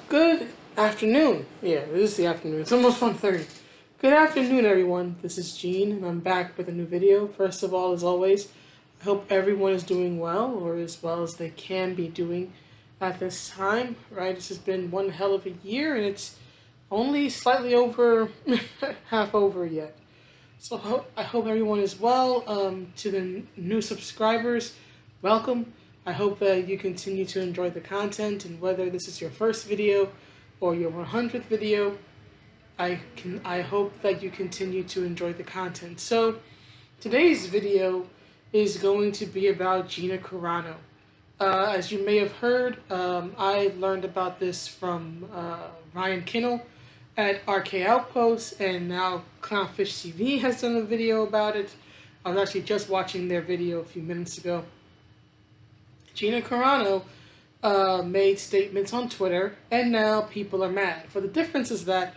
Good afternoon. Yeah, this is the afternoon. It's almost 1:30. Good afternoon, everyone. This is Gene, and I'm back with a new video. First of all, as always, I hope everyone is doing well, or as well as they can be doing at this time, right? This has been one hell of a year, and it's only slightly over, half over yet. So I hope everyone is well. To the new subscribers, welcome. I hope that you continue to enjoy the content, and whether this is your first video or your 100th video, I hope that you continue to enjoy the content. So today's video is going to be about Gina Carano. As you may have heard, I learned about this from Ryan Kinnell at RK Outpost, and now Clownfish TV has done a video about it. I was actually just watching their video a few minutes ago. Gina Carano made statements on Twitter, and now people are mad. For the difference is that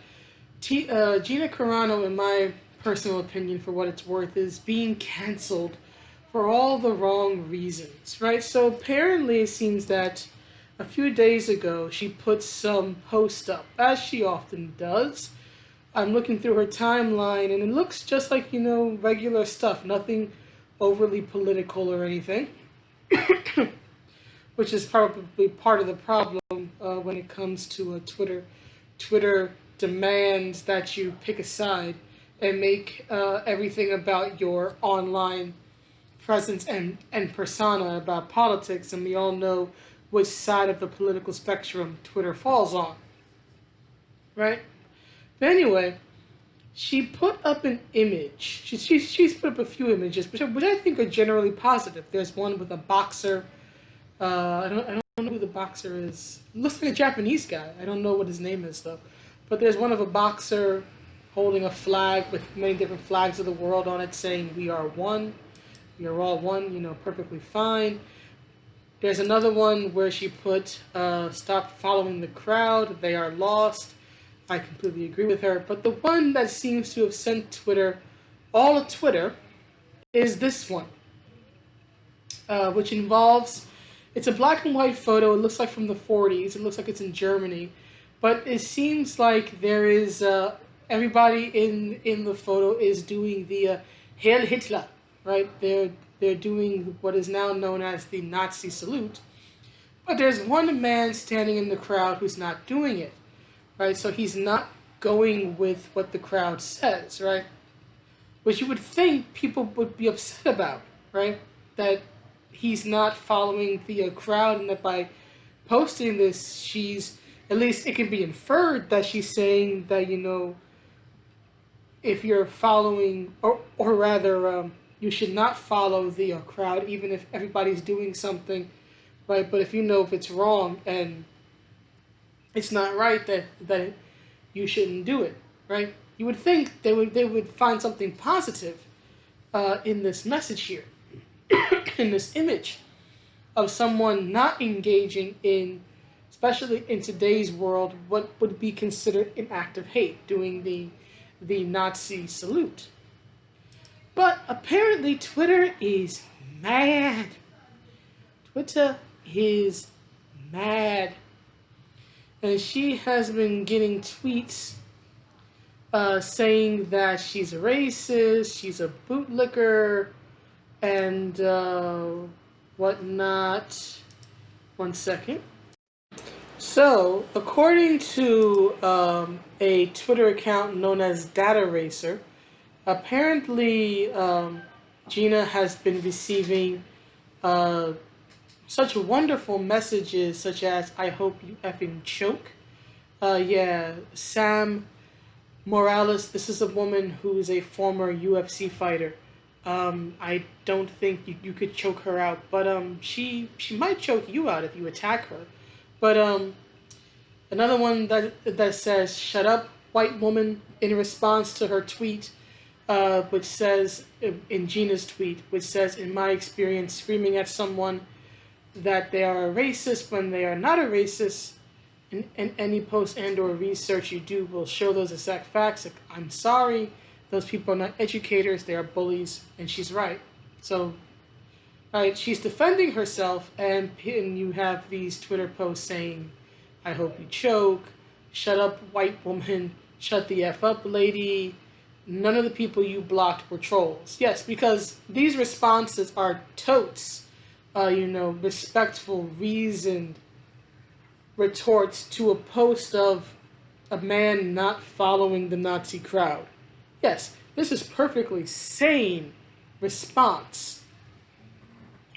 Gina Carano, in my personal opinion, for what it's worth, is being canceled for all the wrong reasons, right? So apparently it seems that a few days ago she put some post up, as she often does. I'm looking through her timeline, and it looks just like, regular stuff, nothing overly political or anything. Which is probably part of the problem when it comes to Twitter. Twitter demands that you pick a side and make everything about your online presence and persona about politics, and we all know which side of the political spectrum Twitter falls on, right? But anyway, she put up an image. She's put up a few images, which I think are generally positive. There's one with a boxer. I don't know who the boxer is. It looks like a Japanese guy. I don't know what his name is though. But there's one of a boxer holding a flag with many different flags of the world on it, saying "We are one. We are all one." Perfectly fine. There's another one where she put "Stop following the crowd. They are lost." I completely agree with her. But the one that seems to have sent Twitter all of Twitter is this one, which involves. It's a black and white photo. It looks like from the 40s. It looks like it's in Germany. But it seems like there is, everybody in the photo is doing the Heil Hitler, right? They're doing what is now known as the Nazi salute. But there's one man standing in the crowd who's not doing it, right? So he's not going with what the crowd says, right? Which you would think people would be upset about, right? That he's not following the crowd, and that by posting this, she's, at least it can be inferred that she's saying that, if you're following, or rather, you should not follow the crowd, even if everybody's doing something, right? But if if it's wrong and it's not right, that you shouldn't do it, right? You would think they would find something positive in this message here. In this image of someone not engaging in, especially in today's world, what would be considered an act of hate, doing the Nazi salute. But apparently Twitter is mad. Twitter is mad. And she has been getting tweets saying that she's a racist, she's a bootlicker, and whatnot. One second. So, according to a Twitter account known as Data Racer, apparently Gina has been receiving such wonderful messages, such as "I hope you effing choke." Sam Morales. This is a woman who is a former UFC fighter. I don't think you could choke her out, but she might choke you out if you attack her. But another one that says "Shut up, white woman," in response to her tweet, which says, in Gina's tweet, which says, "In my experience, screaming at someone that they are a racist when they are not a racist, and any post and or research you do will show those exact facts. I'm sorry. Those people are not educators, they are bullies," and she's right. So, right, she's defending herself, and you have these Twitter posts saying I hope you choke, shut up white woman, shut the F up lady. None of the people you blocked were trolls. Yes, because these responses are totes, respectful, reasoned retorts to a post of a man not following the Nazi crowd. Yes, this is perfectly sane response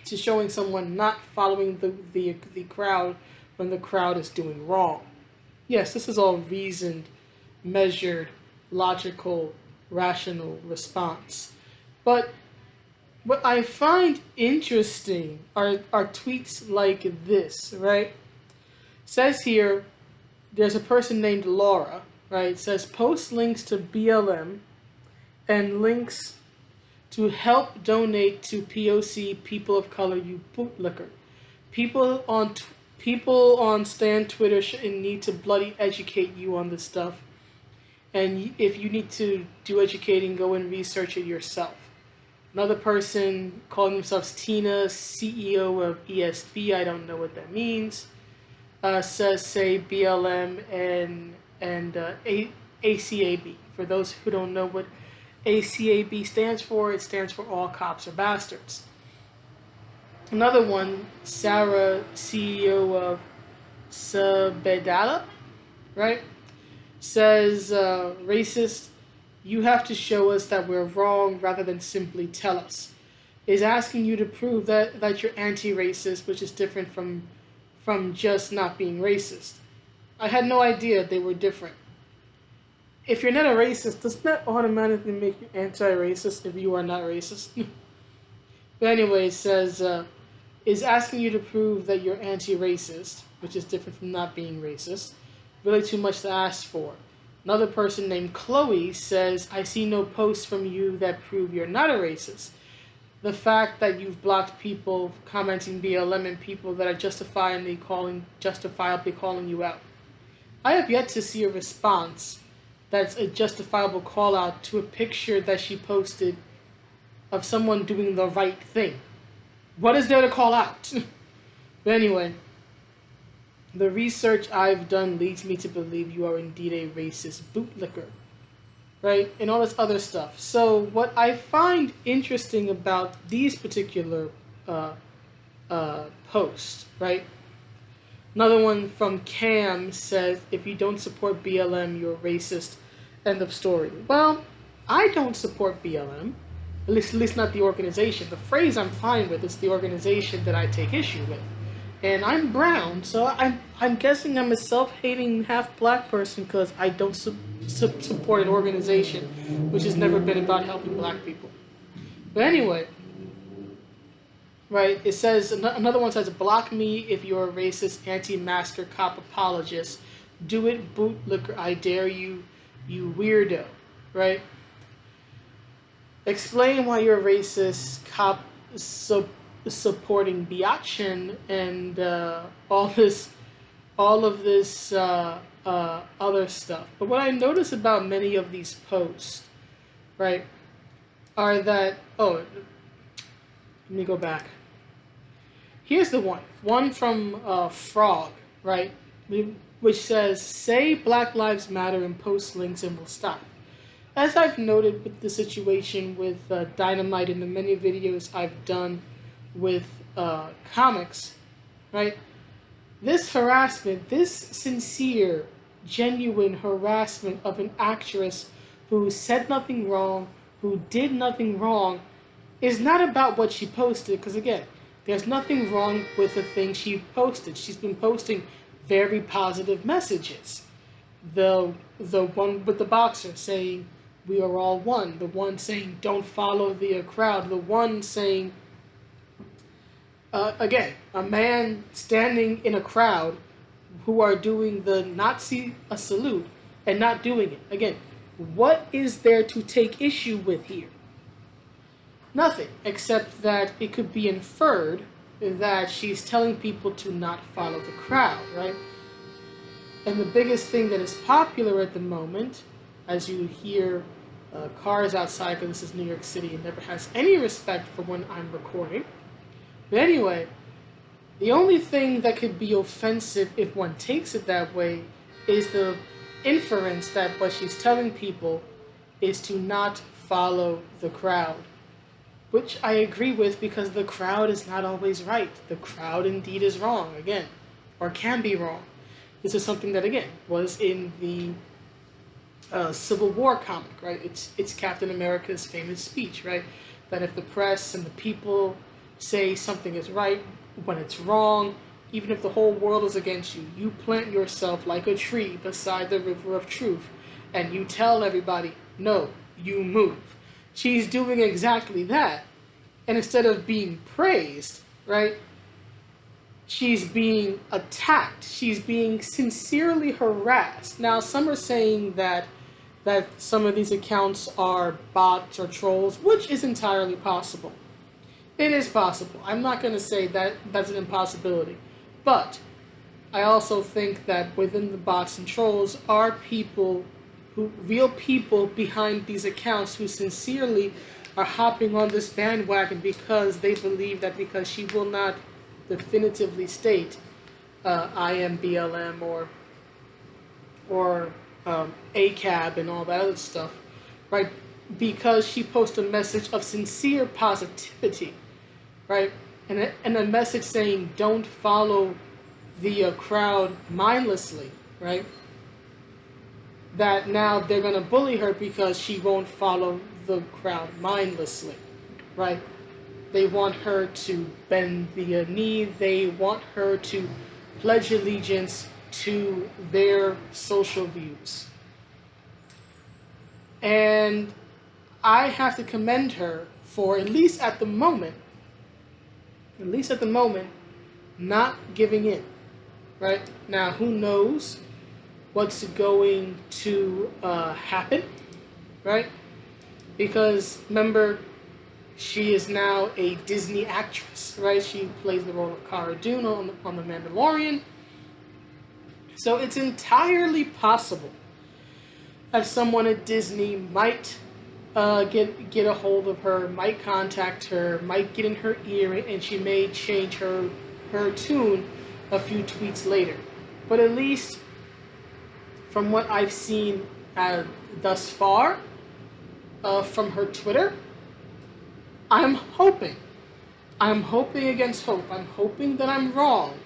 to showing someone not following the crowd when the crowd is doing wrong. Yes, this is all reasoned, measured, logical, rational response. But what I find interesting are tweets like this, right? Says here, there's a person named Laura, right? It says post links to BLM and links to help donate to POC, people of color, you bootlicker. People on Stan Twitter need to bloody educate you on this stuff. And if you need to do educating, go and research it yourself. Another person calling themselves Tina, CEO of ESB, I don't know what that means, says say BLM and ACAB. For those who don't know what ACAB stands for, it stands for All Cops Are Bastards. Another one, Sarah, CEO of Sabedala, right, says racist, you have to show us that we're wrong rather than simply tell us. Is asking you to prove that you're anti-racist, which is different from just not being racist. I had no idea they were different. If you're not a racist, doesn't that automatically make you anti-racist if you are not racist? But anyway, it says, is asking you to prove that you're anti-racist, which is different from not being racist, really too much to ask for. Another person named Chloe says, I see no posts from you that prove you're not a racist. The fact that you've blocked people commenting BLM and people that are justifiably calling you out. I have yet to see a response that's a justifiable call out to a picture that she posted of someone doing the right thing. What is there to call out? But anyway, the research I've done leads me to believe you are indeed a racist bootlicker, right? And all this other stuff. So what I find interesting about these particular posts, right? Another one from Cam says, if you don't support BLM, you're racist. End of story. Well, I don't support BLM. At least not the organization. The phrase I'm fine with is the organization that I take issue with. And I'm brown, so I'm guessing I'm a self-hating half-black person because I don't support an organization which has never been about helping black people. But anyway, right, it says, another one says, block me if you're a racist anti-master cop apologist. Do it, bootlicker, I dare you, you weirdo, right? Explain why you're a racist cop supporting Biatchin and all of this other stuff. But what I notice about many of these posts, right, are that, let me go back. Here's the one from Frog, right, which says, say Black Lives Matter and post links and we'll stop. As I've noted with the situation with Dynamite and the many videos I've done with comics, right, this harassment, this sincere, genuine harassment of an actress who said nothing wrong, who did nothing wrong, is not about what she posted, because again, there's nothing wrong with the thing she posted. She's been posting very positive messages. The one with the boxer saying, we are all one. The one saying, don't follow the crowd. The one saying, again, a man standing in a crowd who are doing the Nazi salute and not doing it. Again, what is there to take issue with here? Nothing, except that it could be inferred that she's telling people to not follow the crowd, right? And the biggest thing that is popular at the moment, as you hear cars outside, because this is New York City and never has any respect for when I'm recording. But anyway, The only thing that could be offensive if one takes it that way is the inference that what she's telling people is to not follow the crowd, which I agree with because the crowd is not always right. The crowd indeed is wrong, again, or can be wrong. This is something that, again, was in the Civil War comic, right? It's Captain America's famous speech, right? That if the press and the people say something is right when it's wrong, even if the whole world is against you, you plant yourself like a tree beside the river of truth, and you tell everybody, no, you move. She's doing exactly that, and instead of being praised, right, she's being attacked. She's being sincerely harassed. Now, some are saying that some of these accounts are bots or trolls, which is entirely possible. It is possible. I'm not going to say that that's an impossibility. But I also think that within the bots and trolls are real people behind these accounts who sincerely are hopping on this bandwagon because they believe that because she will not definitively state I am BLM or ACAB and all that other stuff, right? Because she posts a message of sincere positivity, right? And a message saying don't follow the crowd mindlessly, right? That now they're going to bully her because she won't follow the crowd mindlessly, right? They want her to bend the knee. They want her to pledge allegiance to their social views. And I have to commend her for, at least at the moment, not giving in, right? Now, who knows what's going to happen, right? Because, remember, she is now a Disney actress, right? She plays the role of Cara Dune on The Mandalorian. So it's entirely possible that someone at Disney might get a hold of her, might contact her, might get in her ear, and she may change her tune a few tweets later. But at least from what I've seen thus far from her Twitter, I'm hoping against hope. I'm hoping that I'm wrong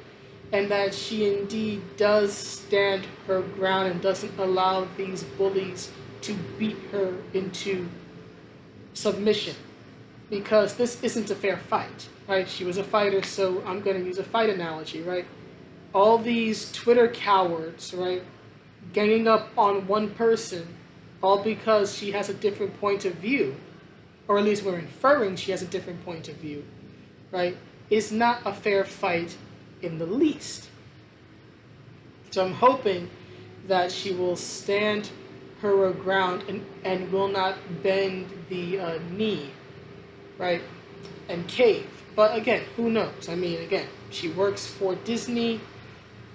and that she indeed does stand her ground and doesn't allow these bullies to beat her into submission. Because this isn't a fair fight, right? She was a fighter, so I'm going to use a fight analogy, right? All these Twitter cowards, right, ganging up on one person all because she has a different point of view, or at least we're inferring she has a different point of view, right, is not a fair fight in the least. So I'm hoping that she will stand her ground and will not bend the knee, right, and cave. But again, who knows? I mean, again, she works for Disney,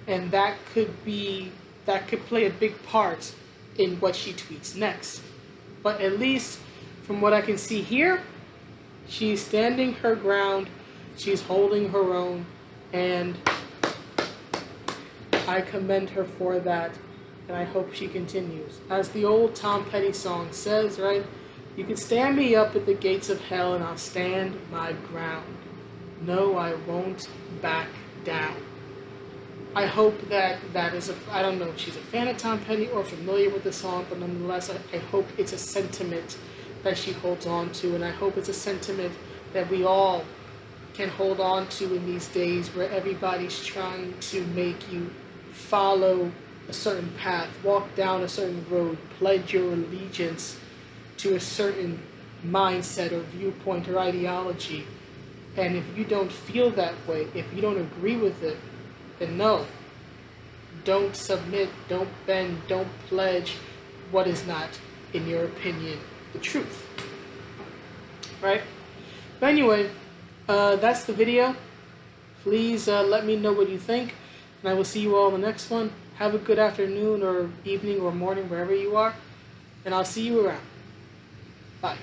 and that could play a big part in what she tweets next. But at least from what I can see here, she's standing her ground, she's holding her own, and I commend her for that, and I hope she continues. As the old Tom Petty song says, right? You can stand me up at the gates of hell and I'll stand my ground. No, I won't back down. I hope that is I don't know if she's a fan of Tom Petty or familiar with the song, but nonetheless, I hope it's a sentiment that she holds on to, and I hope it's a sentiment that we all can hold on to in these days where everybody's trying to make you follow a certain path, walk down a certain road, pledge your allegiance to a certain mindset or viewpoint or ideology. And if you don't feel that way, if you don't agree with it, then no, don't submit, don't bend, don't pledge what is not, in your opinion, the truth. Right? But anyway, that's the video. Please let me know what you think, and I will see you all in the next one. Have a good afternoon or evening or morning, wherever you are, and I'll see you around. Bye.